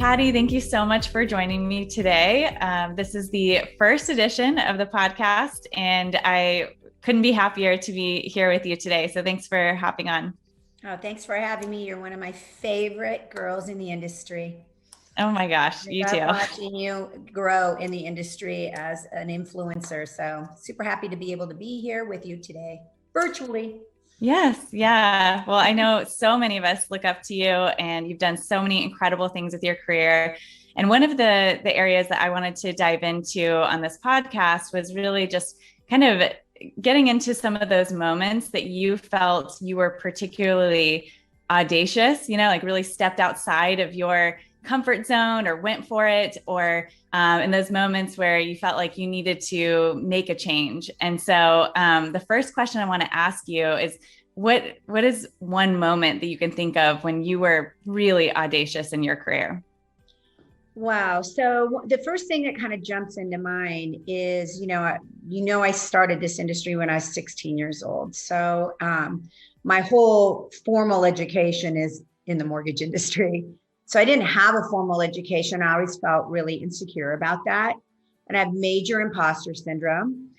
Patty, thank you so much for joining me today. This is the first edition of the podcast, and I couldn't be happier to be here with you today. So thanks for hopping on. Oh, thanks for having me. You're one of my favorite girls in the industry. Oh my gosh, I you love too. watching you grow in the industry as an influencer. So super happy to be able to be here with you today, virtually. Yes, yeah. Well, I know so many of us look up to you, and you've done so many incredible things with your career. And one of the areas that I wanted to dive into on this podcast was really just kind of getting into some of those moments that you felt you were particularly audacious, like really stepped outside of your comfort zone or went for it, or in those moments where you felt like you needed to make a change. And so the first question I want to ask you is, what is one moment that you can think of when you were really audacious in your career? Wow. So the first thing that kind of jumps into mind is, I started this industry when I was 16 years old. So my whole formal education is in the mortgage industry. So I didn't have a formal education. I always felt really insecure about that. And I have major imposter syndrome.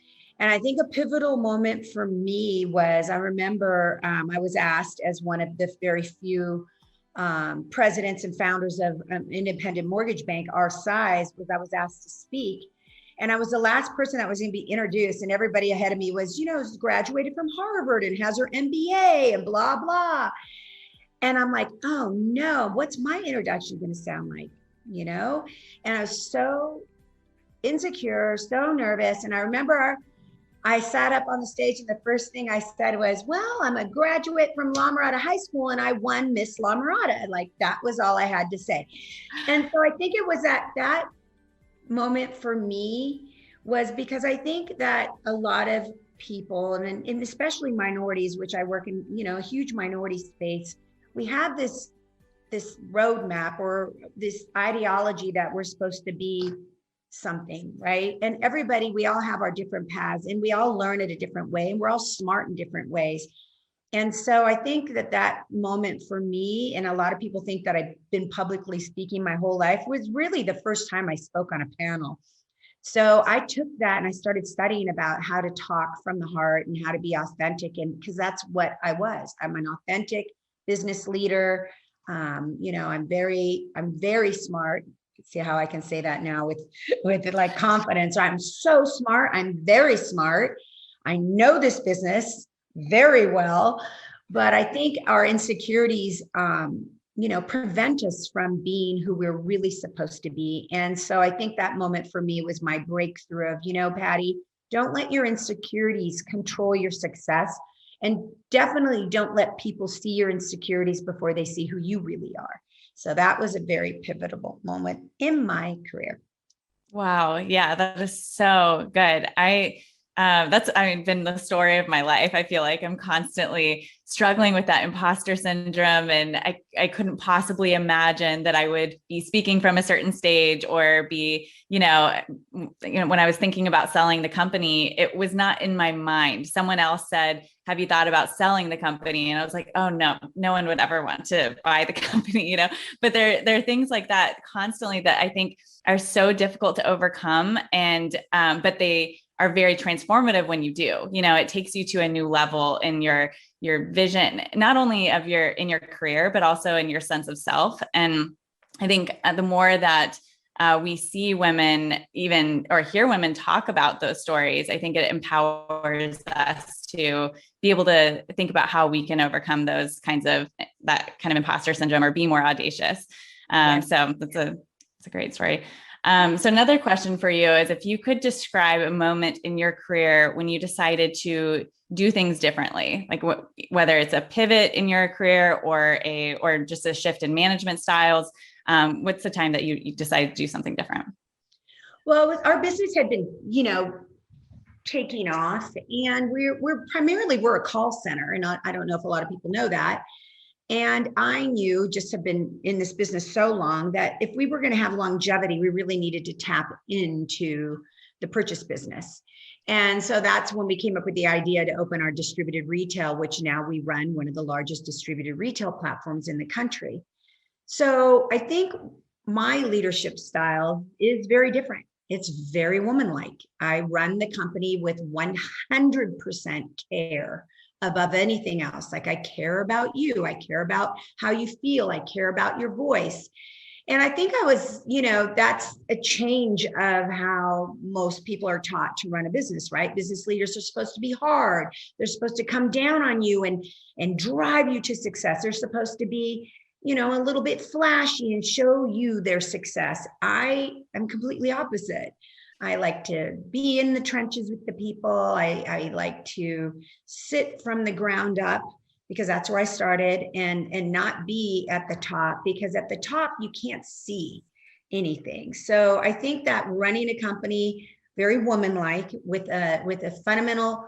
And I think a pivotal moment for me was, I remember I was asked as one of the very few presidents and founders of an independent mortgage bank our size, I was asked to speak. And I was the last person that was going to be introduced. And everybody ahead of me was, graduated from Harvard and has her MBA and blah, blah. And I'm like, oh no, what's my introduction going to sound like? And I was so insecure, so nervous. And I remember I sat up on the stage and the first thing I said was, well, I'm a graduate from La Mirada High School and I won Miss La Mirada. Like that was all I had to say. And so I think it was that moment for me was because I think that a lot of people, and especially minorities, which I work in, a huge minority space, we have this roadmap or this ideology that we're supposed to be something, right? And everybody, we all have our different paths and we all learn it a different way and we're all smart in different ways. And so I think that moment for me, and a lot of people think that I've been publicly speaking my whole life, was really the first time I spoke on a panel. So I took that and I started studying about how to talk from the heart and how to be authentic. And because that's what I was. I'm an authentic business leader. I'm very smart. See how I can say that now with like confidence. I'm so smart. I'm very smart. I know this business very well, but I think our insecurities, prevent us from being who we're really supposed to be. And so I think that moment for me was my breakthrough of, Patty, don't let your insecurities control your success. And definitely don't let people see your insecurities before they see who you really are. So that was a very pivotal moment in my career. Wow. Yeah, that is so good. Been the story of my life. I feel like I'm constantly struggling with that imposter syndrome. And I couldn't possibly imagine that I would be speaking from a certain stage or be, when I was thinking about selling the company, it was not in my mind. Someone else said, have you thought about selling the company? And I was like, oh no, no one would ever want to buy the company, but there are things like that constantly that I think are so difficult to overcome. And, but they are very transformative when you do. It takes you to a new level in your vision, not only of in your career, but also in your sense of self. And I think the more that we see women or hear women talk about those stories, I think it empowers us to be able to think about how we can overcome that kind of imposter syndrome or be more audacious. So that's a great story. So another question for you is, if you could describe a moment in your career when you decided to do things differently, like whether it's a pivot in your career or just a shift in management styles, what's the time that you decided to do something different? Well, our business had been, taking off, and we're primarily a call center, and I don't know if a lot of people know that. And I knew, just have been in this business so long, that if we were going to have longevity, we really needed to tap into the purchase business. And so that's when we came up with the idea to open our distributed retail, which now we run one of the largest distributed retail platforms in the country. So I think my leadership style is very different. It's very woman-like. I run the company with 100% care above anything else. Like, I care about you. I care about how you feel. I care about your voice. And I think that's a change of how most people are taught to run a business, right? Business leaders are supposed to be hard. They're supposed to come down on you and drive you to success. They're supposed to be, a little bit flashy and show you their success. I am completely opposite. I like to be in the trenches with the people. I like to sit from the ground up, because that's where I started, and not be at the top, because at the top you can't see anything. So I think that running a company very woman-like with a fundamental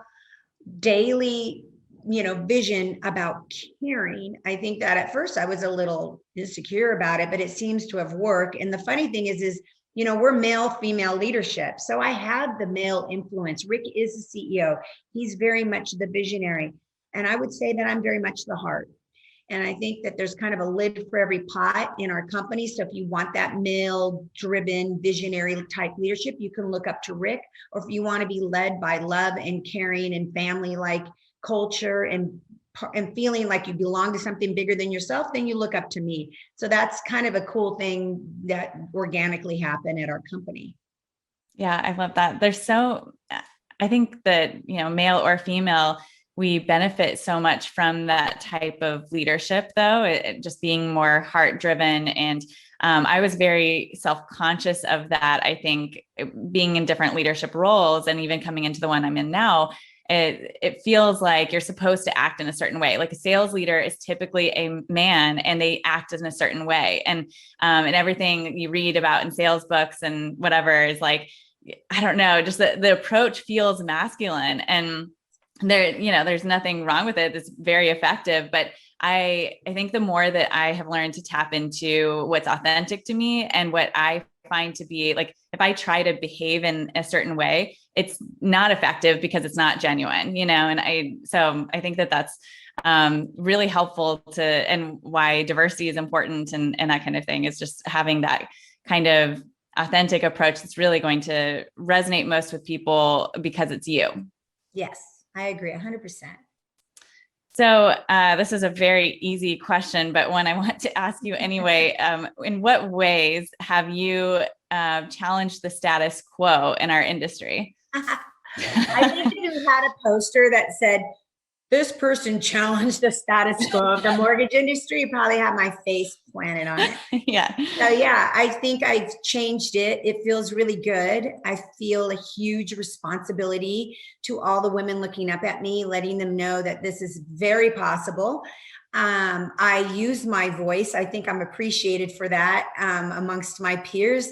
daily vision about caring. I think that at first I was a little insecure about it, but it seems to have worked. And the funny thing is we're male female leadership, so I have the male influence. Rick is the CEO. He's very much the visionary. And I would say that I'm very much the heart. And I think that there's kind of a lid for every pot in our company. So if you want that male driven visionary type leadership, you can look up to Rick. Or if you want to be led by love and caring and family like culture and feeling like you belong to something bigger than yourself, then you look up to me. So that's kind of a cool thing that organically happened at our company. Yeah, I love that. I think that, male or female, we benefit so much from that type of leadership, though, it just being more heart driven. And I was very self-conscious of that. I think being in different leadership roles and even coming into the one I'm in now, it feels like you're supposed to act in a certain way. Like, a sales leader is typically a man and they act in a certain way. And everything you read about in sales books and whatever is like, I don't know, just the approach feels masculine, and there's nothing wrong with it. It's very effective. But I think the more that I have learned to tap into what's authentic to me and what I find to be like, if I try to behave in a certain way, it's not effective because it's not genuine, and I think that that's really helpful and why diversity is important and that kind of thing, is just having that kind of authentic approach that's really going to resonate most with people because it's you. Yes, I agree 100%. So this is a very easy question, but one I want to ask you anyway. In what ways have you challenged the status quo in our industry? I think if you had a poster that said, "This person challenged the status quo of the mortgage industry," you probably have my face planted on it. Yeah. So yeah, I think I've changed it. It feels really good. I feel a huge responsibility to all the women looking up at me, letting them know that this is very possible. I use my voice. I think I'm appreciated for that amongst my peers.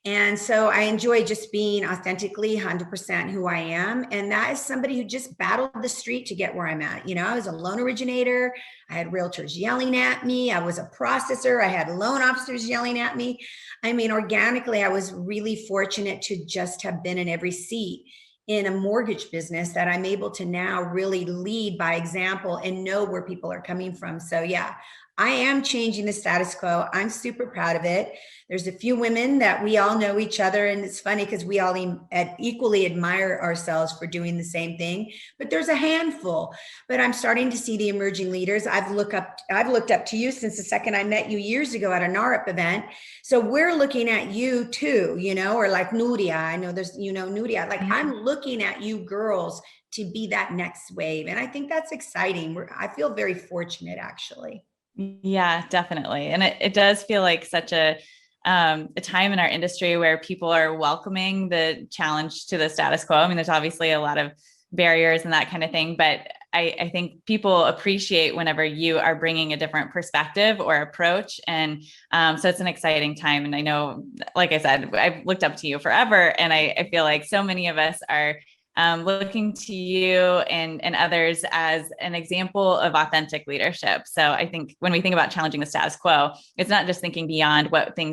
And so I enjoy just being authentically 100% who I am. And that is somebody who just battled the street to get where I'm at. I was a loan originator. I had realtors yelling at me. I was a processor. I had loan officers yelling at me. I mean, organically, I was really fortunate to just have been in every seat in a mortgage business that I'm able to now really lead by example and know where people are coming from. So yeah, I am changing the status quo. I'm super proud of it. There's a few women that we all know each other. And it's funny because we all equally admire ourselves for doing the same thing, but there's a handful. But I'm starting to see the emerging leaders. I've looked up to you since the second I met you years ago at a NARP event. So we're looking at you too, or like Nuria. I know there's, Nuria, like I'm looking at you girls to be that next wave. And I think that's exciting. I feel very fortunate, actually. Yeah, definitely. And it does feel like such a time in our industry where people are welcoming the challenge to the status quo. I mean, there's obviously a lot of barriers and that kind of thing, but I think people appreciate whenever you are bringing a different perspective or approach. And so it's an exciting time. And I know, like I said, I've looked up to you forever. And I feel like so many of us are looking to you and others as an example of authentic leadership. So I think when we think about challenging the status quo, it's not just thinking beyond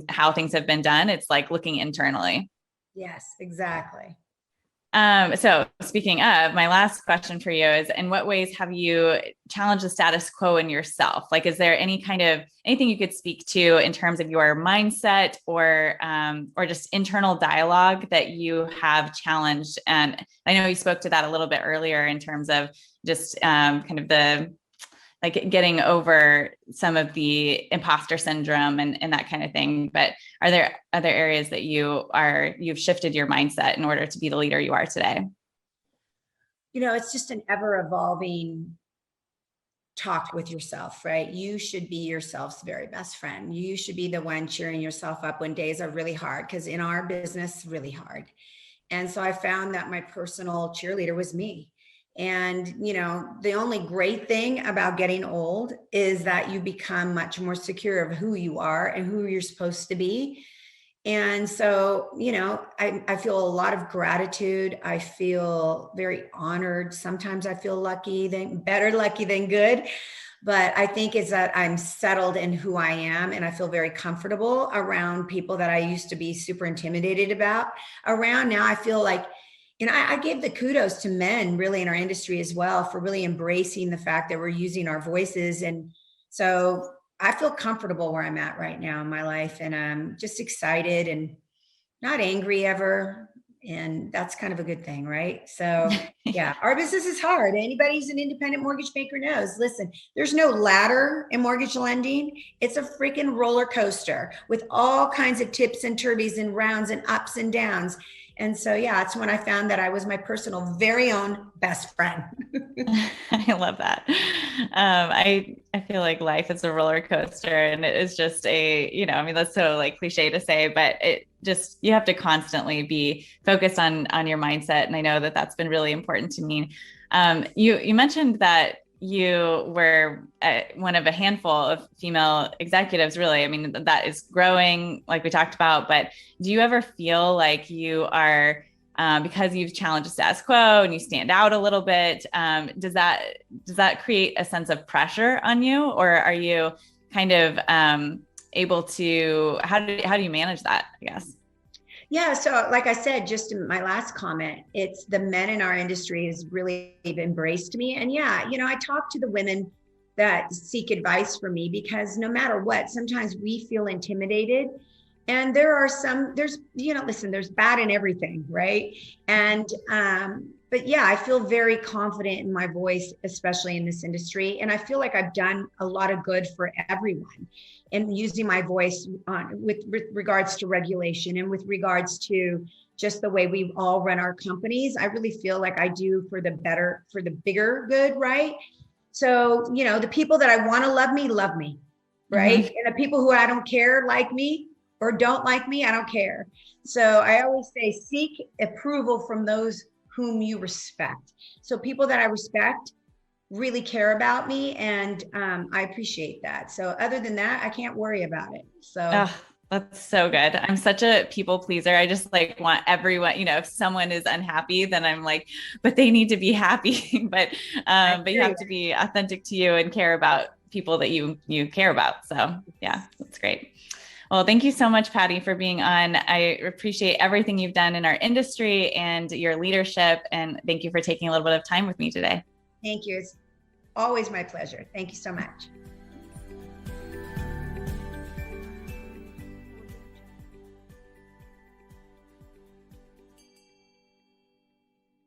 how things have been done. It's like looking internally. Yes, exactly. So speaking of, my last question for you is, in what ways have you challenged the status quo in yourself? Like, is there anything you could speak to in terms of your mindset or just internal dialogue that you have challenged? And I know you spoke to that a little bit earlier in terms of just kind of the like getting over some of the imposter syndrome and that kind of thing. But are there other areas that you've shifted your mindset in order to be the leader you are today? It's just an ever evolving talk with yourself, right? You should be yourself's very best friend. You should be the one cheering yourself up when days are really hard, because in our business, really hard. And so I found that my personal cheerleader was me. And, the only great thing about getting old is that you become much more secure of who you are and who you're supposed to be. And so, I feel a lot of gratitude. I feel very honored. Sometimes I feel better lucky than good. But I think is that I'm settled in who I am, and I feel very comfortable around people that I used to be super intimidated about around. Now I feel like, I give the kudos to men really in our industry as well for really embracing the fact that we're using our voices. And so I feel comfortable where I'm at right now in my life, and I'm just excited and not angry ever. And that's kind of a good thing, right? So yeah, our business is hard. Anybody who's an independent mortgage banker knows, listen, there's no ladder in mortgage lending. It's a freaking roller coaster with all kinds of tips and turbies and rounds and ups and downs. And so, yeah, it's when I found that I was my personal very own best friend. I love that. I feel like life is a roller coaster, and it is just that's so like cliche to say, but it just, you have to constantly be focused on your mindset. And I know that that's been really important to me. You mentioned that you were one of a handful of female executives, really. I mean, that is growing, like we talked about, but do you ever feel like you are, because you've challenged the status quo and you stand out a little bit, does that create a sense of pressure on you, or are you kind of able to, how do you manage that, I guess? Yeah. So like I said, just in my last comment, it's the men in our industry has really embraced me. And yeah, I talk to the women that seek advice from me, because no matter what, sometimes we feel intimidated. And listen, there's bad in everything, right? And, but yeah, I feel very confident in my voice, especially in this industry. And I feel like I've done a lot of good for everyone in using my voice with regards to regulation and with regards to just the way we all run our companies. I really feel like I do for the bigger good, right? So, the people that I want to love me, right? Mm-hmm. And the people who I don't care like me or don't like me, I don't care. So I always say, seek approval from those whom you respect. So people that I respect really care about me, and I appreciate that. So other than that, I can't worry about it. So that's so good. I'm such a people pleaser. I just like want everyone, if someone is unhappy, then I'm like, but they need to be happy. but you have to be authentic to you and care about people that you care about. So yeah, that's great. Well, thank you so much, Patty, for being on. I appreciate everything you've done in our industry and your leadership. And thank you for taking a little bit of time with me today. Thank you. It's always my pleasure. Thank you so much.